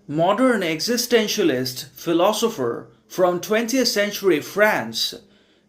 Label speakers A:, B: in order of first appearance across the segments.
A: Modern existentialist philosopher from 20th century France,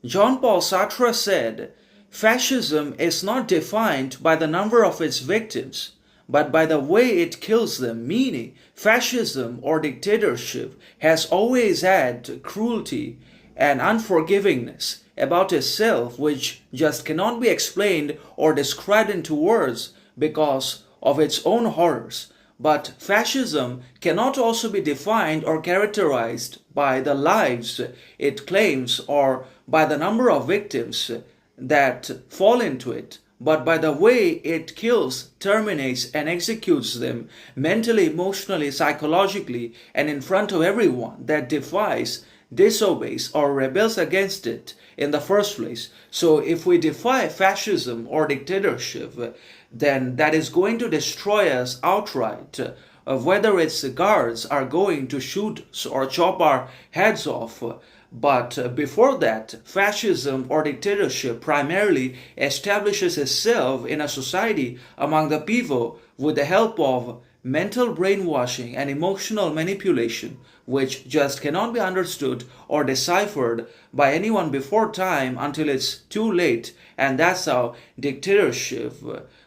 A: Jean-Paul Sartre said, "Fascism is not defined by the number of its victims, but by the way it kills them," meaning fascism or dictatorship has always had cruelty and unforgivingness about itself which just cannot be explained or described into words because of its own horrors. But fascism cannot also be defined or characterized by the lives it claims or by the number of victims that fall into it, but by the way it kills, terminates, and executes them mentally, emotionally, psychologically, and in front of everyone that defies, disobeys, or rebels against it in the first place. So if we defy fascism or dictatorship, then that is going to destroy us outright. Whether its guards are going to shoot or chop our heads off. But before that, fascism or dictatorship primarily establishes itself in a society among the people with the help of mental brainwashing and emotional manipulation, which just cannot be understood or deciphered by anyone before time until it's too late. And that's how dictatorship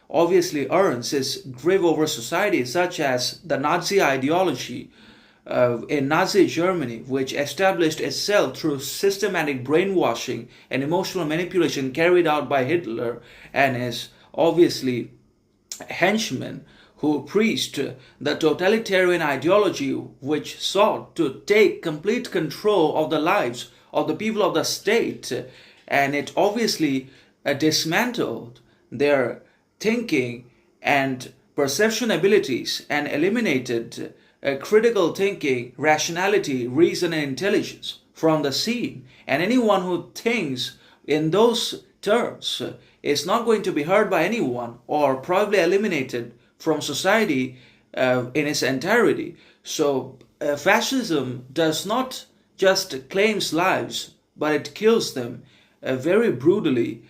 A: obviously earns its grip over society, such as the Nazi ideology in Nazi Germany, which established itself through systematic brainwashing and emotional manipulation carried out by Hitler and his obviously henchmen who preached the totalitarian ideology which sought to take complete control of the lives of the people of the state. And it obviously dismantled their thinking and perception abilities and eliminated critical thinking, rationality, reason, and intelligence from the scene. And anyone who thinks in those terms is not going to be heard by anyone or probably eliminated from society in its entirety. So fascism does not just claims lives, but it kills them very brutally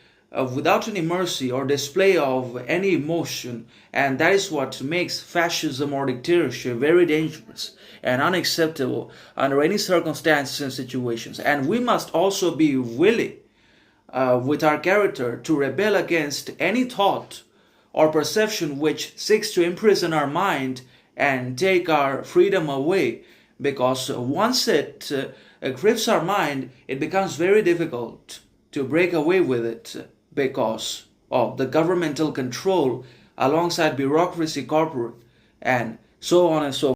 A: without any mercy or display of any emotion. And that is what makes fascism or dictatorship very dangerous and unacceptable under any circumstances and situations. And we must also be willing with our character to rebel against any thought or perception which seeks to imprison our mind and take our freedom away. Because once it grips our mind, it becomes very difficult to break away with it because of the governmental control alongside bureaucracy, corporate, and so on and so forth.